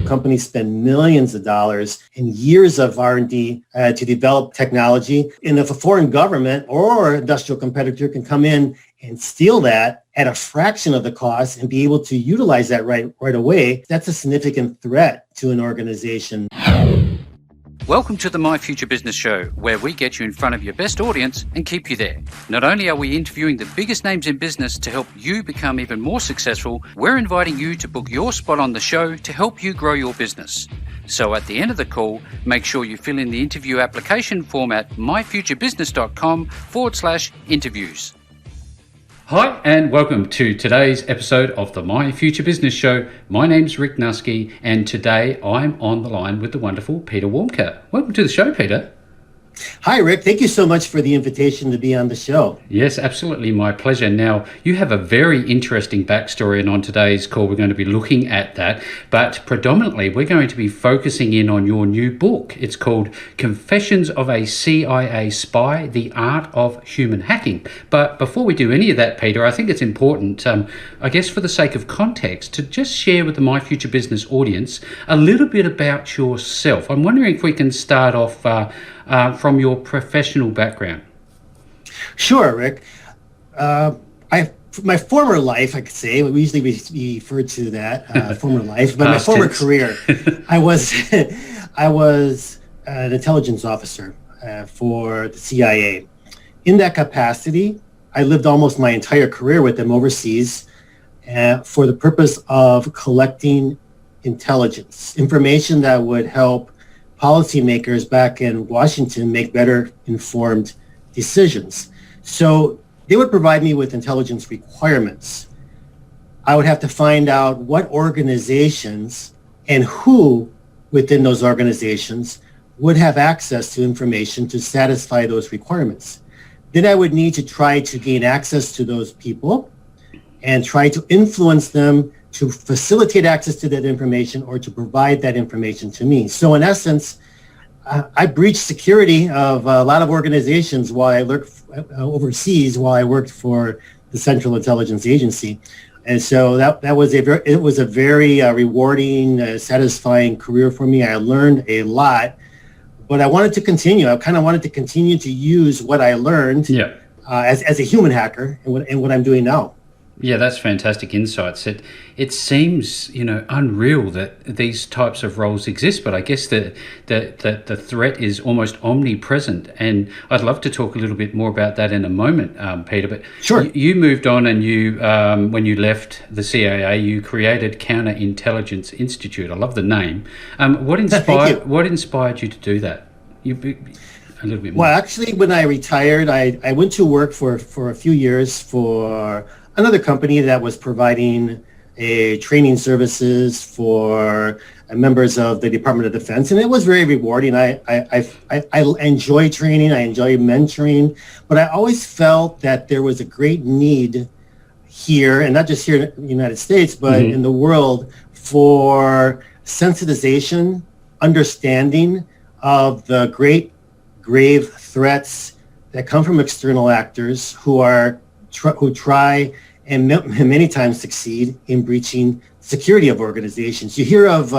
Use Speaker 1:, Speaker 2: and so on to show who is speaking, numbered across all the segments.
Speaker 1: companies spend millions of dollars and years of R&D to develop technology. And if a foreign government or industrial competitor can come in and steal that at a fraction of the cost and be able to utilize that right away, that's a significant threat to an organization.
Speaker 2: Welcome to the My Future Business Show, where we get you in front of your best audience and keep you there. Not only are we interviewing the biggest names in business to help you become even more successful, we're inviting you to book your spot on the show to help you grow your business. So at the end of the call, make sure you fill in the interview application form at myfuturebusiness.com/interviews. Hi, and welcome to today's episode of the My Future Business Show. My name's Rick Nuske, and today I'm on the line with the wonderful Peter Warmke. Welcome to the show, Peter.
Speaker 1: Hi, Rick. Thank you so much for the invitation to be on the show.
Speaker 2: Yes, absolutely. My pleasure. Now, you have a very interesting backstory, and on today's call, we're going to be looking at that. But predominantly, we're going to be focusing in on your new book. It's called Confessions of a CIA Spy, The Art of Human Hacking. But before we do any of that, Peter, I think it's important, I guess for the sake of context, to just share with the My Future Business audience a little bit about yourself. I'm wondering if we can start off from your professional background.
Speaker 1: Sure, Rick. My former life, I could say, we usually refer to that former life, but my former career, I was an intelligence officer for the CIA. In that capacity, I lived almost my entire career with them overseas for the purpose of collecting intelligence, information that would help policymakers back in Washington make better informed decisions. So they would provide me with intelligence requirements. I would have to find out what organizations and who within those organizations would have access to information to satisfy those requirements. Then I would need to try to gain access to those people and try to influence them to facilitate access to that information or to provide that information to me. So in essence, I breached security of a lot of organizations while I worked overseas, while I worked for the Central Intelligence Agency. And so that was a very rewarding, satisfying career for me. I learned a lot, but I wanted to continue. I kind of wanted to continue to use what I learned as a human hacker and what I'm doing now.
Speaker 2: Yeah, that's fantastic insights. It seems, unreal that these types of roles exist, but I guess the threat is almost omnipresent. And I'd love to talk a little bit more about that in a moment, Peter. But
Speaker 1: sure.
Speaker 2: You moved on, and you, when you left the CIA, you created Counterintelligence Institute. I love the name. What inspired you to do that? A little bit more.
Speaker 1: Well, actually, when I retired, I went to work for a few years for another company that was providing training services for members of the Department of Defense, and it was very rewarding. I enjoy training, I enjoy mentoring, but I always felt that there was a great need here, and not just here in the United States, but in the world, for sensitization, understanding of the great grave threats that come from external actors who try and many times succeed in breaching security of organizations. You hear of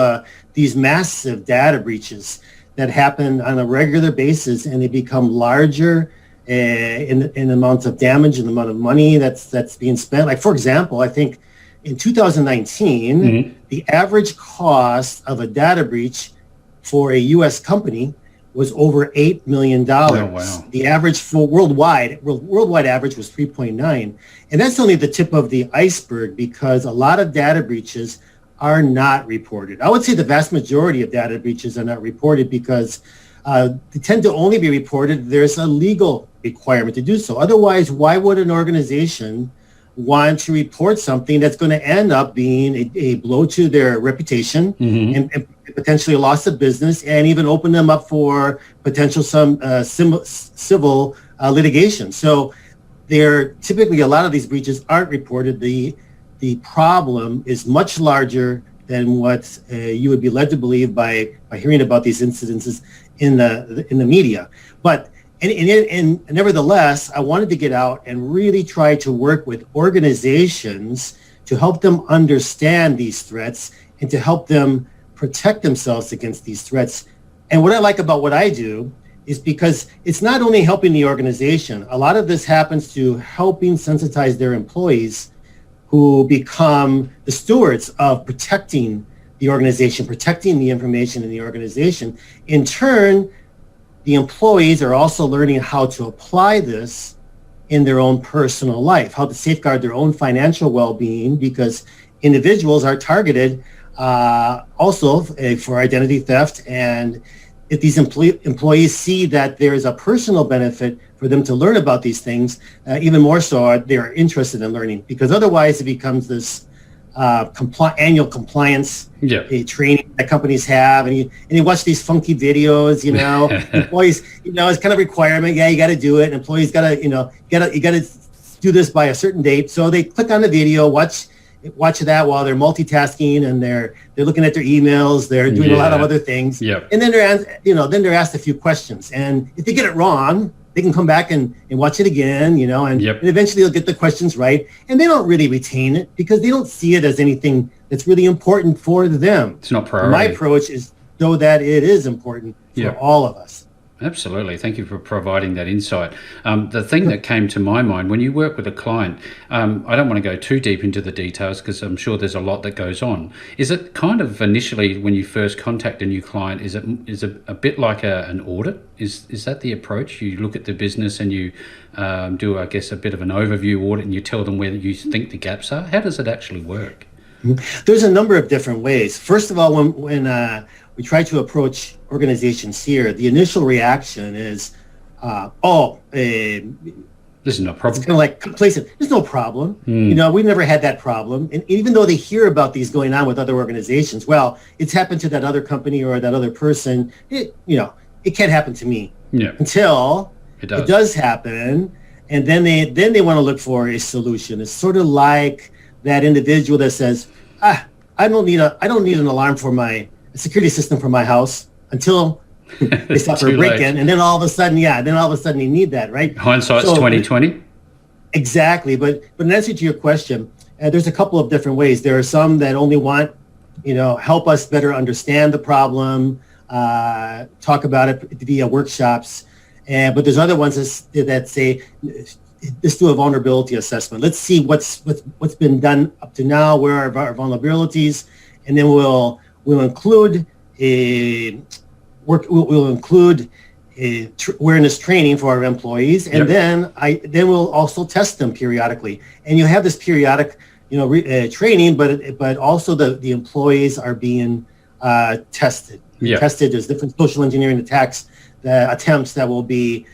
Speaker 1: these massive data breaches that happen on a regular basis, and they become larger in amounts of damage and the amount of money that's being spent. Like, for example, I think in 2019, the average cost of a data breach for a U.S. company was over $8 million.
Speaker 2: Oh, wow.
Speaker 1: The average for worldwide average was 3.9. And that's only the tip of the iceberg, because a lot of data breaches are not reported. I would say the vast majority of data breaches are not reported because they tend to only be reported if there's a legal requirement to do so. Otherwise, why would an organization want to report something that's going to end up being a blow to their reputation and potentially a loss of business, and even open them up for potential civil litigation? So typically a lot of these breaches aren't reported. The problem is much larger than what you would be led to believe by hearing about these incidences in the media. But and nevertheless, I wanted to get out and really try to work with organizations to help them understand these threats and to help them protect themselves against these threats. And what I like about what I do is because it's not only helping the organization, a lot of this happens to helping sensitize their employees who become the stewards of protecting the organization, protecting the information in the organization. In turn, the employees are also learning how to apply this in their own personal life, how to safeguard their own financial well-being, because individuals are targeted also for identity theft. And if these employees see that there is a personal benefit for them to learn about these things, even more so they're interested in learning, because otherwise it becomes this annual compliance training that companies have, and you watch these funky videos, employees, it's kind of requirement. Yeah, you got to do it. Employees got to, you got to do this by a certain date. So they click on the video, watch that while they're multitasking, and they're looking at their emails, they're doing a lot of other things. And then they're asked a few questions, and if they get it wrong, they can come back and watch it again, and eventually they'll get the questions right. And they don't really retain it because they don't see it as anything that's really important for them.
Speaker 2: It's not priority.
Speaker 1: My approach is so that it is important for all of us.
Speaker 2: Absolutely. Thank you for providing that insight. The thing that came to my mind when you work with a client, I don't want to go too deep into the details because I'm sure there's a lot that goes on. Is it kind of initially when you first contact a new client, is it a bit like an audit? Is that the approach? You look at the business and you do, I guess, a bit of an overview audit, and you tell them where you think the gaps are? How does it actually work?
Speaker 1: There's a number of different ways. First of all, when we try to approach organizations here, the initial reaction is,
Speaker 2: this is no problem.
Speaker 1: It's kind of like complacent. There's no problem. We've never had that problem. And even though they hear about these going on with other organizations, well, it's happened to that other company or that other person. It can't happen to me until it does happen. And then they want to look for a solution. It's sort of like that individual that says, I don't need an alarm for my security system for my house until they stop for a break-in, and then all of a sudden you need that, right?
Speaker 2: Hindsight's 20/20.
Speaker 1: Exactly, but in answer to your question, there's a couple of different ways. There are some that only want, help us better understand the problem, talk about it via workshops, but there's other ones that say, let's do a vulnerability assessment. Let's see what's been done up to now, where are our vulnerabilities, and then we'll include awareness training for our employees, and then we'll also test them periodically. And you have this periodic, training, but also the employees are being tested. Tested. There's different social engineering attempts that will be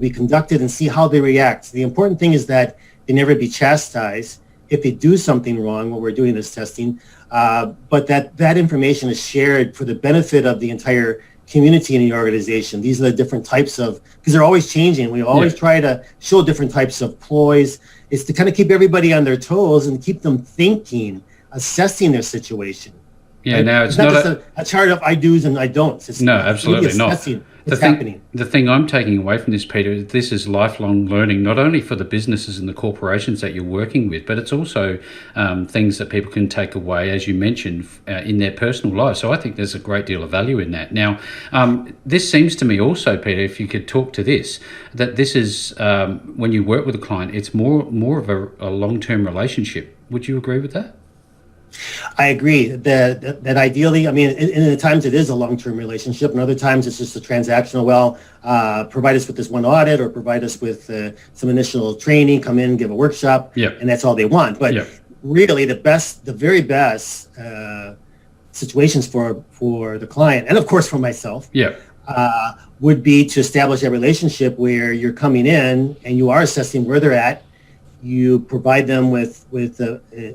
Speaker 1: conducted, and see how they react. The important thing is that they never be chastised if they do something wrong when we're doing this testing, but that information is shared for the benefit of the entire community in the organization. These are the different types of, because they're always changing. We always try to show different types of ploys. It's to kind of keep everybody on their toes and keep them thinking, assessing their situation.
Speaker 2: Yeah,
Speaker 1: right?
Speaker 2: now it's
Speaker 1: not just a chart of I do's and I don'ts. It's
Speaker 2: absolutely not.
Speaker 1: Happening.
Speaker 2: The thing I'm taking away from this, Peter, is this is lifelong learning, not only for the businesses and the corporations that you're working with, but it's also things that people can take away, as you mentioned, in their personal lives. So I think there's a great deal of value in that. Now, this seems to me also, Peter, if you could talk to this, that this is, when you work with a client, it's more of a long-term relationship. Would you agree with that?
Speaker 1: I agree that ideally, at times it is a long-term relationship, and other times it's just a transactional. Provide us with this one audit, or provide us with some initial training, come in, give a workshop, and that's all they want. But really, the very best situations for the client, and of course for myself, would be to establish a relationship where you're coming in and you are assessing where they're at. You provide them with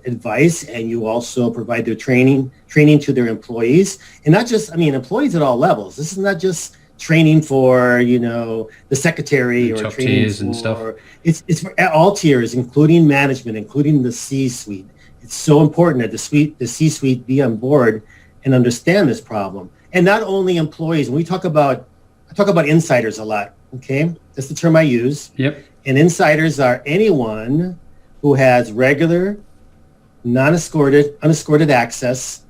Speaker 1: advice, and you also provide their training to their employees, and not just, employees at all levels. This is not just training for, the secretary or training
Speaker 2: tiers and stuff.
Speaker 1: It's for all tiers, including management, including the C-suite. It's so important that the C-suite be on board and understand this problem. And not only employees. When I talk about insiders a lot. Okay, that's the term I use. And insiders are anyone who has regular, unescorted access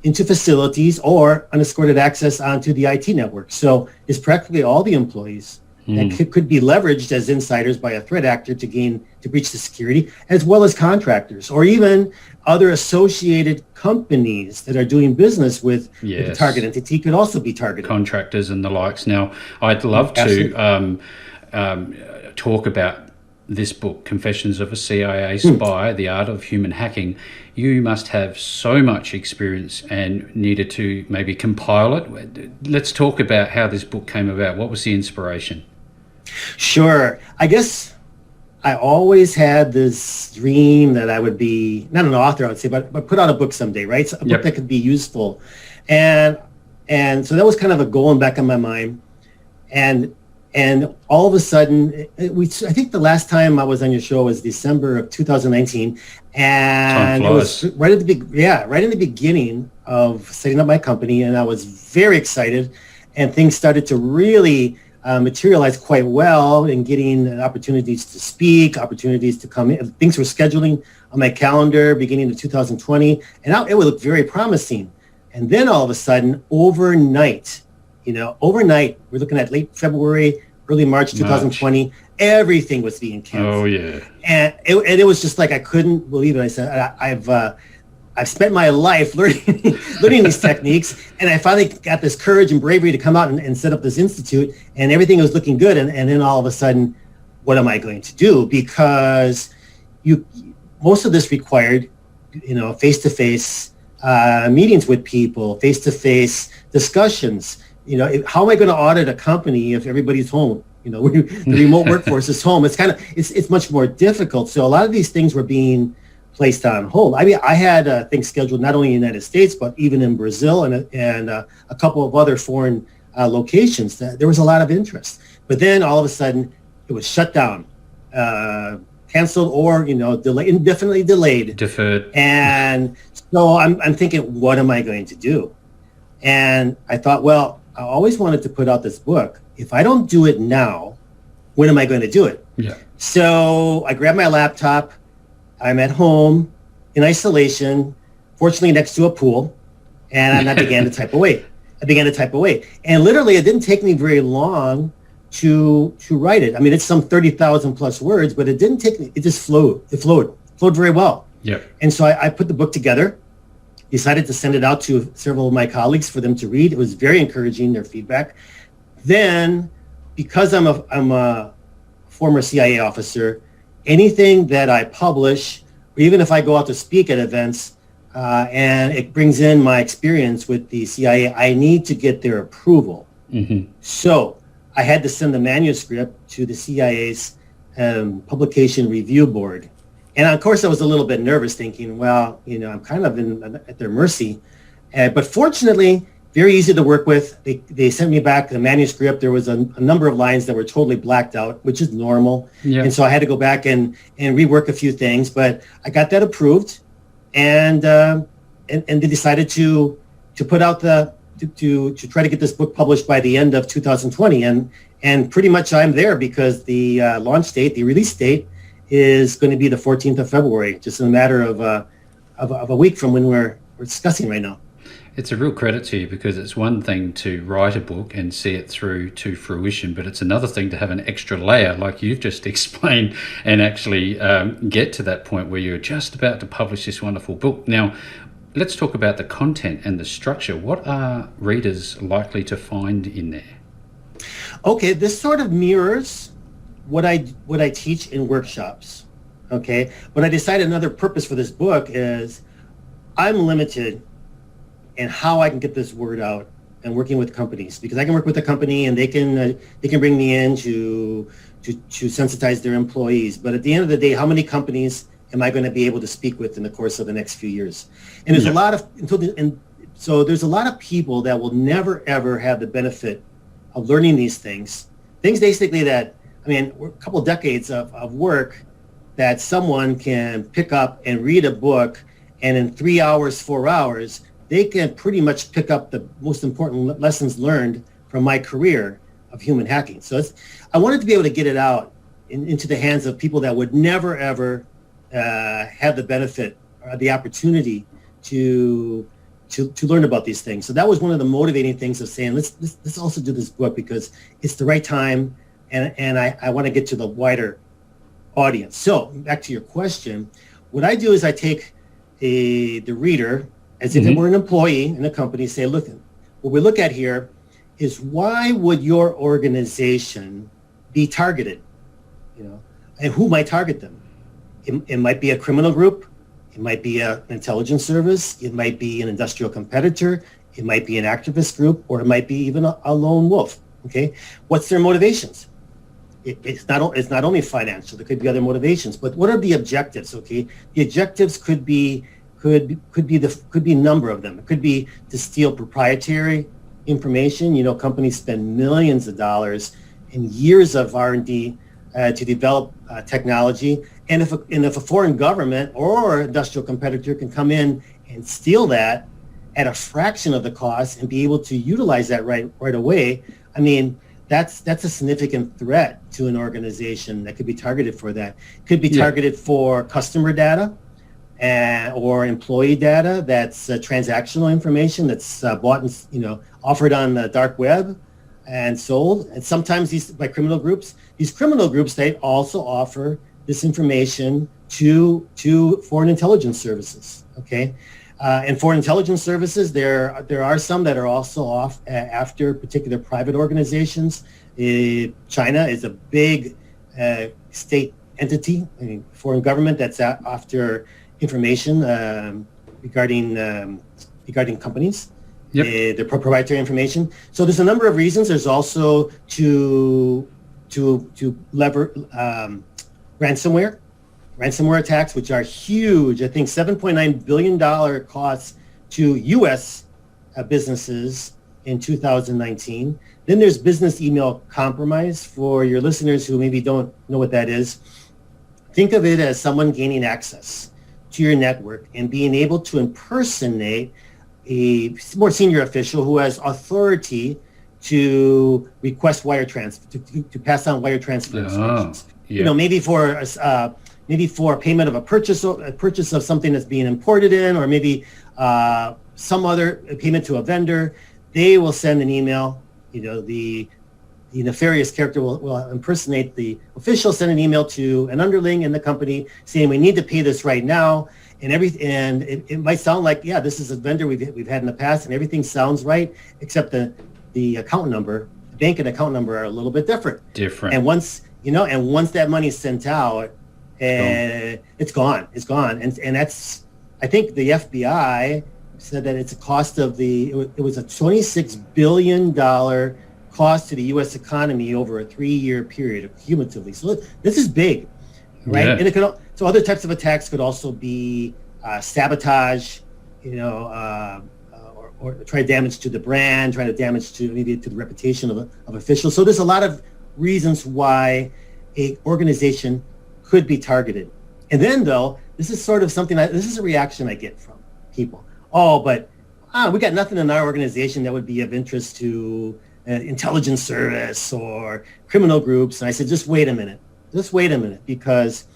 Speaker 1: into facilities or unescorted access onto the IT network. So it's practically all the employees that could be leveraged as insiders by a threat actor to breach the security, as well as contractors or even other associated companies that are doing business with the target entity could also be targeted.
Speaker 2: Contractors and the likes. Now, I'd love to talk about this book, Confessions of a CIA Spy, The Art of Human Hacking. You must have so much experience and needed to maybe compile it. Let's talk about how this book came about. What was the inspiration?
Speaker 1: Sure. I guess I always had this dream that I would be, not an author, I would say, but put out a book someday, right? So a book that could be useful. And so that was kind of a goal in back of my mind. And all of a sudden, I think the last time I was on your show was December of 2019, and it was right in the beginning of setting up my company, and I was very excited, and things started to really materialize quite well in getting opportunities to speak, opportunities to come in. Things were scheduling on my calendar beginning of 2020, and it would look very promising. And then all of a sudden, overnight, we're looking at late February, early March 2020, everything was being canceled.
Speaker 2: Oh, yeah.
Speaker 1: And it was just like, I couldn't believe it. I said, I've spent my life learning these techniques, and I finally got this courage and bravery to come out and set up this institute, and everything was looking good. And then all of a sudden, what am I going to do? Because most of this required, face-to-face meetings with people, face-to-face discussions. How am I going to audit a company if everybody's home? The remote workforce is home. It's much more difficult. So a lot of these things were being placed on hold. I mean, I had things scheduled not only in the United States, but even in Brazil and a couple of other foreign locations. There was a lot of interest. But then all of a sudden, it was shut down, canceled, or indefinitely delayed,
Speaker 2: deferred.
Speaker 1: And so I'm thinking, what am I going to do? And I thought, well, I always wanted to put out this book. If I don't do it now, when am I going to do it?
Speaker 2: Yeah.
Speaker 1: So I grabbed my laptop. I'm at home in isolation, fortunately next to a pool, and I began to type away. And literally, it didn't take me very long to write it. I mean, it's some 30,000 plus words, but it didn't take me. It just flowed. It flowed very well.
Speaker 2: Yeah.
Speaker 1: And so I put the book together. Decided to send it out to several of my colleagues for them to read. It was very encouraging, their feedback. Then, because I'm a former CIA officer, anything that I publish, or even if I go out to speak at events, and it brings in my experience with the CIA, I need to get their approval. Mm-hmm. So I had to send the manuscript to the CIA's publication review board. And of course, I was a little bit nervous, thinking, well, I'm kind of at their mercy. But fortunately, very easy to work with. They sent me back the manuscript. There was a number of lines that were totally blacked out, which is normal. Yeah. And so I had to go back and rework a few things. But I got that approved, and they decided to put out to try to get this book published by the end of 2020. And pretty much I'm there, because the launch date, the release date, is going to be the 14th of February, just in a matter of a week from when we're discussing right now.
Speaker 2: It's a real credit to you, because it's one thing to write a book and see it through to fruition, but it's another thing to have an extra layer, like you've just explained, and actually get to that point where you're just about to publish this wonderful book. Now, let's talk about the content and the structure. What are readers likely to find in there?
Speaker 1: Okay, this sort of mirrors what I teach in workshops, okay? But I decided another purpose for this book is I'm limited in how I can get this word out and working with companies, because I can work with a company and they can bring me in to sensitize their employees. But at the end of the day, how many companies am I going to be able to speak with in the course of the next few years? And there's a lot of so there's a lot of people that will never ever have the benefit of learning these things basically that, I mean, a couple of decades of work that someone can pick up and read a book, and in 3 hours, 4 hours, they can pretty much pick up the most important lessons learned from my career of human hacking. So I wanted to be able to get it out into the hands of people that would never, ever have the benefit or the opportunity to to learn about these things. So that was one of the motivating things of saying, let's also do this book because it's the right time, and I want to get to the wider audience. So back to your question, what I do is I take the reader as if it were an employee in a company, say, look, what we look at here is why would your organization be targeted, and who might target them? It might be a criminal group. It might be an intelligence service. It might be an industrial competitor. It might be an activist group, or it might be even a lone wolf. Okay, what's their motivations? It's not only financial. There could be other motivations. But what are the objectives? Okay, the objectives could be a number of them. It could be to steal proprietary information. Companies spend millions of dollars and years of R&D to develop technology. And if a foreign government or industrial competitor can come in and steal that at a fraction of the cost and be able to utilize that right away, I mean, that's a significant threat to an organization that could be targeted for that. Could be targeted for customer data or employee data. That's transactional information that's bought and offered on the dark web and sold. And sometimes by criminal groups, they also offer this information to foreign intelligence services. Okay, and foreign intelligence services, there are some that are also off after particular private organizations. China is a big state entity, foreign government that's after information regarding companies. Yep. Their proprietary information. So there's a number of reasons. There's also to lever ransomware attacks, which are huge. I think $7.9 billion costs to U.S. Businesses in 2019. Then there's business email compromise. For your listeners who maybe don't know what that is, think of it as someone gaining access to your network and being able to impersonate a more senior official who has authority to request wire transfer, to pass on wire transfer instructions. Yeah. Maybe for payment of a purchase of something that's being imported in, or maybe some other payment to a vendor. They will send an email. The nefarious character will impersonate the official, send an email to an underling in the company saying, we need to pay this right now. And it might sound like, this is a vendor we've had in the past, and everything sounds right, except the account number, the bank and account number are a little bit different. And once that money is sent out, it's gone. And that's, I think the FBI said that it's a cost of it was a $26 billion cost to the U.S. economy over a 3-year period cumulatively. So this is big, right? Yeah. And so other types of attacks could also be sabotage, or try damage to the brand, try to damage to the reputation of officials. So there's a lot of reasons why a organization could be targeted. And then though, this is sort of this is a reaction I get from people. Oh, but we got nothing in our organization that would be of interest to intelligence service or criminal groups. And I said, just wait a minute, because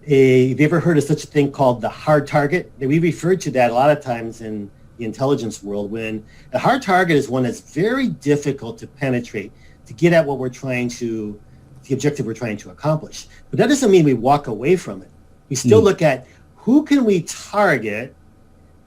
Speaker 1: have you ever heard of such a thing called the hard target? We refer to that a lot of times in the intelligence world, when the hard target is one that's very difficult to penetrate, to get at what the objective we're trying to accomplish. But that doesn't mean we walk away from it. We still look at who can we target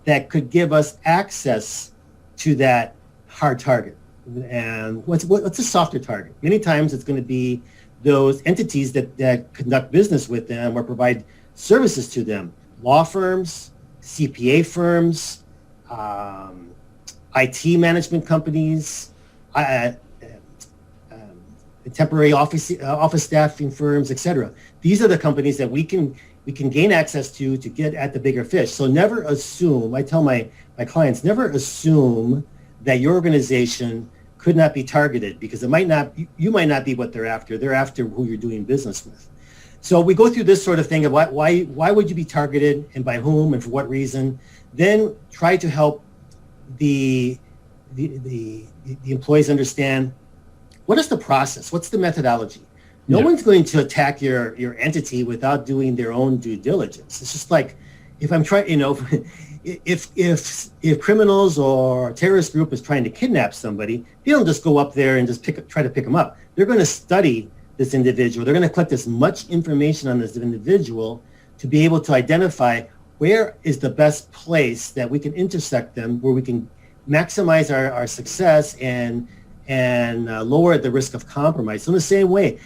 Speaker 1: that could give us access to that hard target. And what's a softer target? Many times it's going to be those entities that conduct business with them or provide services to them. Law firms, CPA firms, IT management companies, temporary office staffing firms, etc. These are the companies that we can gain access to get at the bigger fish. So never assume, I tell my clients, never assume that your organization could not be targeted, because you might not be what they're after. They're after who you're doing business with. So we go through this sort of thing of why would you be targeted and by whom and for what reason. Then try to help the employees understand what is the process, what's the methodology. No one's going to attack your entity without doing their own due diligence. It's just like if I'm trying, if criminals or a terrorist group is trying to kidnap somebody, they don't just go up there and just try to pick them up. They're going to study this individual. They're going to collect as much information on this individual to be able to identify where is the best place that we can intersect them, where we can maximize our success and lower the risk of compromise. So in the same way,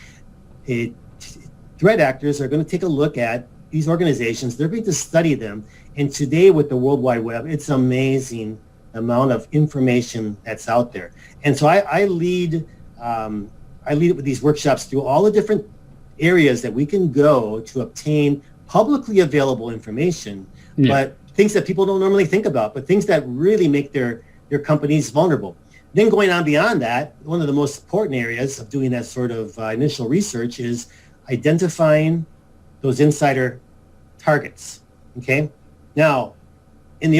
Speaker 1: threat actors are going to take a look at these organizations. They're going to study them. And today with the World Wide Web, it's amazing amount of information that's out there. And so I lead with these workshops through all the different areas that we can go to obtain publicly available information, but things that people don't normally think about, but things that really make their companies vulnerable. Then going on beyond that, one of the most important areas of doing that sort of initial research is identifying those insider targets. Okay. Now, in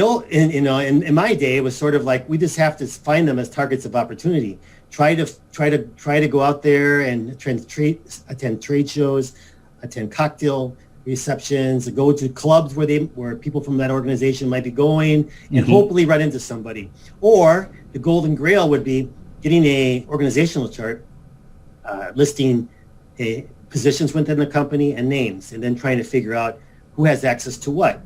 Speaker 1: my day, it was sort of like we just have to find them as targets of opportunity. Try to go out there and attend trade shows, attend cocktail receptions, go to clubs where people from that organization might be going, and hopefully run into somebody. Or the golden grail would be getting a organizational chart listing positions within the company and names, and then trying to figure out who has access to what.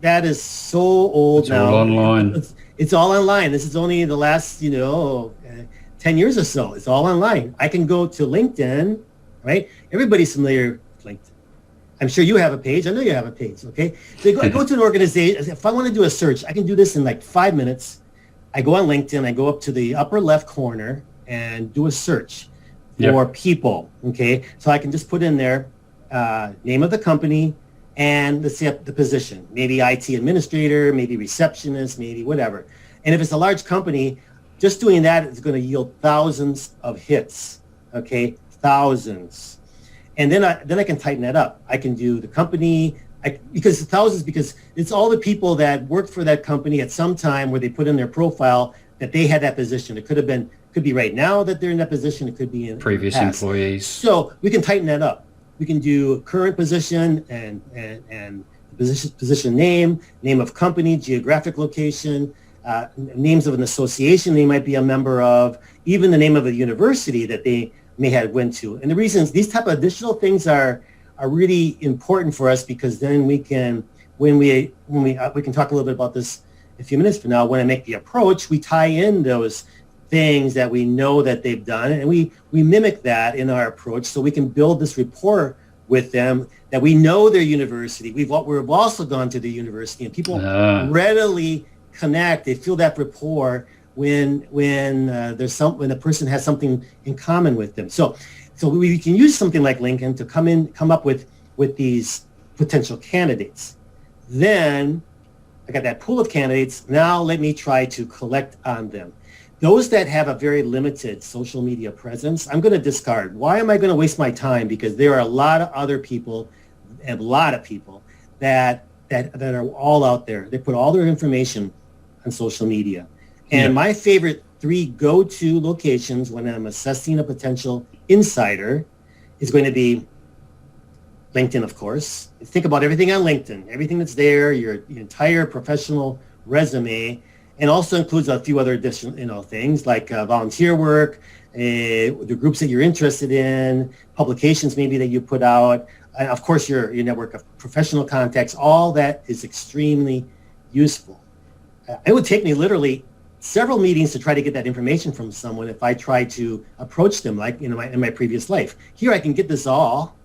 Speaker 1: That is so old
Speaker 2: it's
Speaker 1: now.
Speaker 2: All online.
Speaker 1: It's all online. This is only the last 10 years or so. It's all online. I can go to LinkedIn, right? Everybody's familiar with LinkedIn. I'm sure you have a page. I know you have a page, okay? So I go to an organization. If I want to do a search, I can do this in like 5 minutes. I go on LinkedIn. I go up to the upper left corner and do a search for people, okay? So I can just put in there name of the company, and let's say the position, maybe IT administrator, maybe receptionist, maybe whatever. And if it's a large company, just doing that is going to yield thousands of hits, okay? Thousands. And then I can tighten that up. I can do the company, because it's all the people that worked for that company at some time where they put in their profile that they had that position. It could be right now that they're in that position. It could be in
Speaker 2: previous
Speaker 1: the past.
Speaker 2: employees.
Speaker 1: So we can tighten that up. We can do current position and position name of company, geographic location, names of an association they might be a member of, even the name of a university that they may have went to. And the reasons these type of additional things are really important for us, because then we can, when we can talk a little bit about this in a few minutes from now, when I make the approach, we tie in those things that we know that they've done, and we mimic that in our approach, so we can build this rapport with them that we know their university. We've also gone to the university, and people readily connect. They feel that rapport when a person has something in common with them. So we can use something like LinkedIn to come up with these potential candidates. Then I got that pool of candidates. Now let me try to collect on them. Those that have a very limited social media presence, I'm going to discard. Why am I going to waste my time? Because there are a lot of other people, that are all out there. They put all their information on social media. And my favorite 3 go-to locations when I'm assessing a potential insider is going to be LinkedIn, of course. Think about everything on LinkedIn, everything that's there, your entire professional resume, and also includes a few other additional things like volunteer work, the groups that you're interested in, publications maybe that you put out, and of course your network of professional contacts. All that is extremely useful. It would take me literally several meetings to try to get that information from someone if I try to approach them like in my previous life. Here I can get this all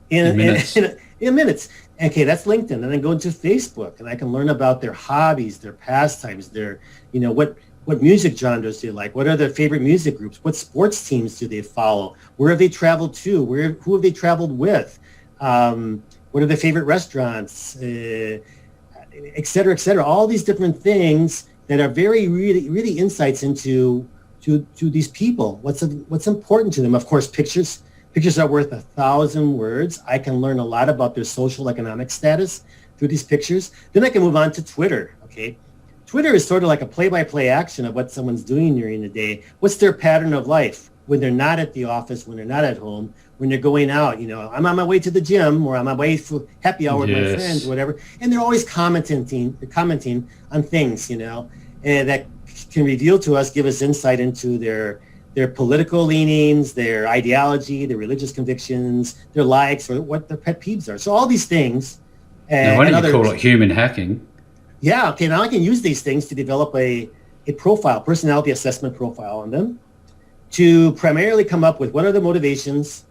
Speaker 1: in minutes. Okay, that's LinkedIn. And then go into Facebook, and I can learn about their hobbies, their pastimes, their, what music genres do they like, what are their favorite music groups, what sports teams do they follow, where have they traveled to, who have they traveled with, what are their favorite restaurants, et cetera, et cetera. All these different things that are very, really, really insights into to these people. What's important to them. Of course, pictures are worth 1,000 words. I can learn a lot about their social economic status through these pictures. Then I can move on to Twitter, okay? Twitter is sort of like a play-by-play action of what someone's doing during the day. What's their pattern of life when they're not at the office, when they're not at home? when they're going out. I'm on my way to the gym, or I'm on my way for happy hour with my
Speaker 2: Yes.
Speaker 1: friends or whatever, and they're always commenting on things, and that can reveal to us, give us insight into their political leanings, their ideology, their religious convictions, their likes, or what their pet peeves are. So all these things.
Speaker 2: Now, why
Speaker 1: and
Speaker 2: don't you
Speaker 1: other,
Speaker 2: call it human hacking?
Speaker 1: Yeah, okay, now I can use these things to develop a personality assessment profile on them, to primarily come up with what are the motivations,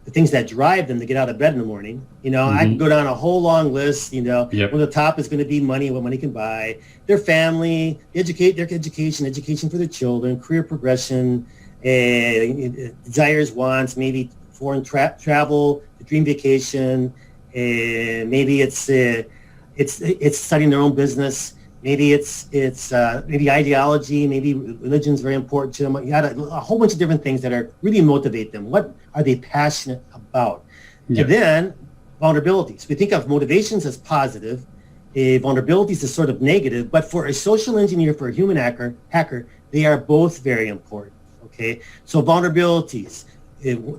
Speaker 1: the things that drive them to get out of bed in the morning. I can go down a whole long list.
Speaker 2: Yep.
Speaker 1: One of the top is going to be money, what money can buy, their family, their education for their children, career progression, desires, wants, maybe foreign travel, the dream vacation, maybe it's starting their own business. Maybe it's maybe ideology, maybe religion's very important to them. You got a whole bunch of different things that are really motivate them. What are they passionate about?
Speaker 2: Yep.
Speaker 1: And then vulnerabilities. We think of motivations as positive, vulnerabilities as sort of negative, but for a social engineer, for a human hacker, they are both very important. Okay, so vulnerabilities.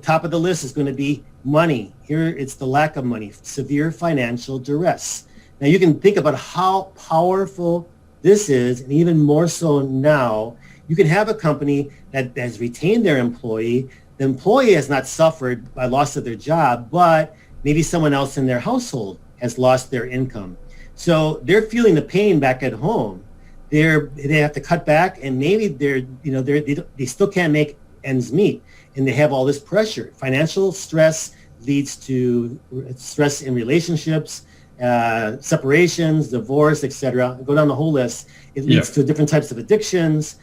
Speaker 1: Top of the list is going to be money. Here it's the lack of money, severe financial duress. Now you can think about how powerful this is, and even more so now. You can have a company that has retained their employee. The employee has not suffered by loss of their job, but maybe someone else in their household has lost their income. So they're feeling the pain back at home. They have to cut back, and maybe they still can't make ends meet, and they have all this pressure. Financial stress leads to stress in relationships, separations, divorce, etc. Go down the whole list. It leads to different types of addictions,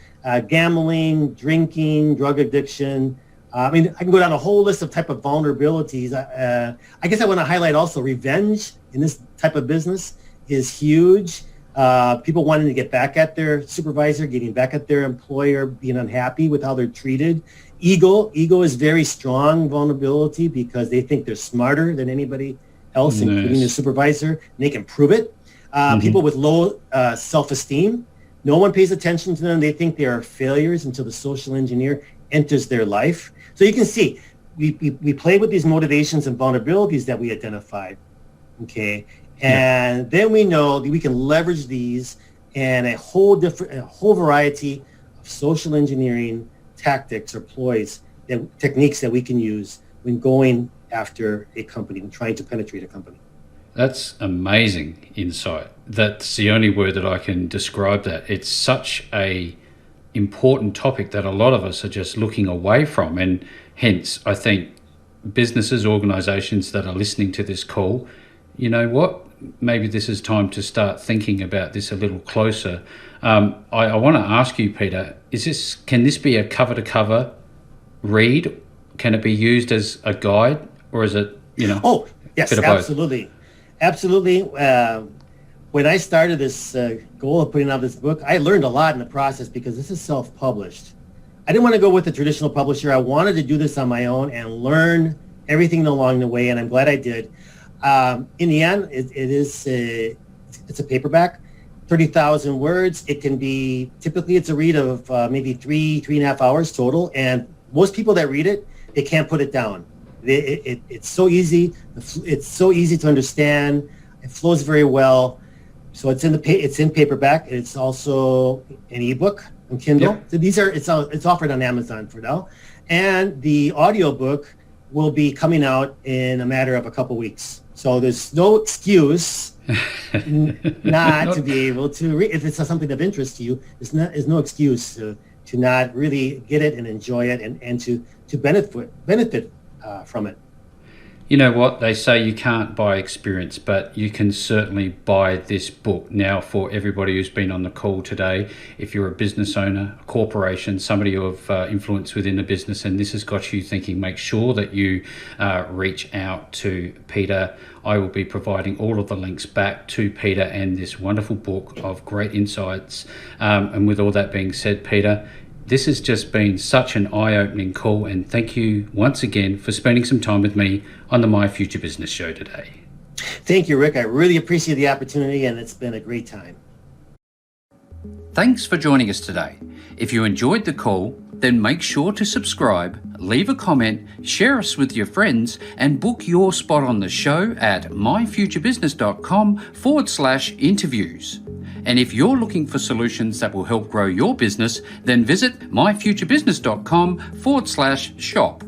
Speaker 1: gambling, drinking, drug addiction. I can go down a whole list of type of vulnerabilities. I guess I want to highlight also revenge in this type of business is huge. People wanting to get back at their supervisor, getting back at their employer, being unhappy with how they're treated. Ego is very strong vulnerability because they think they're smarter than anybody else, including their supervisor, and they can prove it. People with low self-esteem, no one pays attention to them. They think they are failures until the social engineer enters their life. So you can see, we play with these motivations and vulnerabilities that we identified, okay? And then we know that we can leverage these and a whole variety of social engineering tactics or ploys, techniques that we can use when going after a company and trying to penetrate a company.
Speaker 2: That's amazing insight. That's the only word that I can describe that. It's such a important topic that a lot of us are just looking away from, and hence I think businesses, organizations that are listening to this call, you know what, maybe this is time to start thinking about this a little closer. I want to ask you, Peter, can this be a cover to cover read? Can it be used as a guide, or is it,
Speaker 1: Oh, yes,
Speaker 2: bit of
Speaker 1: absolutely.
Speaker 2: both?
Speaker 1: Absolutely. When I started this goal of putting out this book, I learned a lot in the process because this is self-published. I didn't want to go with a traditional publisher. I wanted to do this on my own and learn everything along the way, and I'm glad I did. In the end, it's a paperback, 30,000 words. It can be, typically it's a read of maybe 3.5 hours total, and most people that read it, they can't put it down. It's so easy. It's so easy to understand. It flows very well. So it's in paperback. It's also an ebook on Kindle.
Speaker 2: Yep.
Speaker 1: So it's offered on Amazon for now, and the audiobook will be coming out in a matter of a couple weeks. So there's no excuse not to be able to read. If it's something of interest to you, there's no excuse to not really get it and enjoy it and to benefit from it.
Speaker 2: You know what? They say you can't buy experience, but you can certainly buy this book. Now, for everybody who's been on the call today, if you're a business owner, a corporation, somebody of influence within a business, and this has got you thinking, make sure that you reach out to Peter. I will be providing all of the links back to Peter and this wonderful book of great insights. And with all that being said, Peter, this has just been such an eye-opening call, and thank you once again for spending some time with me on the My Future Business show today.
Speaker 1: Thank you, Rick. I really appreciate the opportunity, and it's been a great time.
Speaker 2: Thanks for joining us today. If you enjoyed the call, Then make sure to subscribe, leave a comment, share us with your friends, and book your spot on the show at myfuturebusiness.com/interviews. And if you're looking for solutions that will help grow your business, then visit myfuturebusiness.com/shop.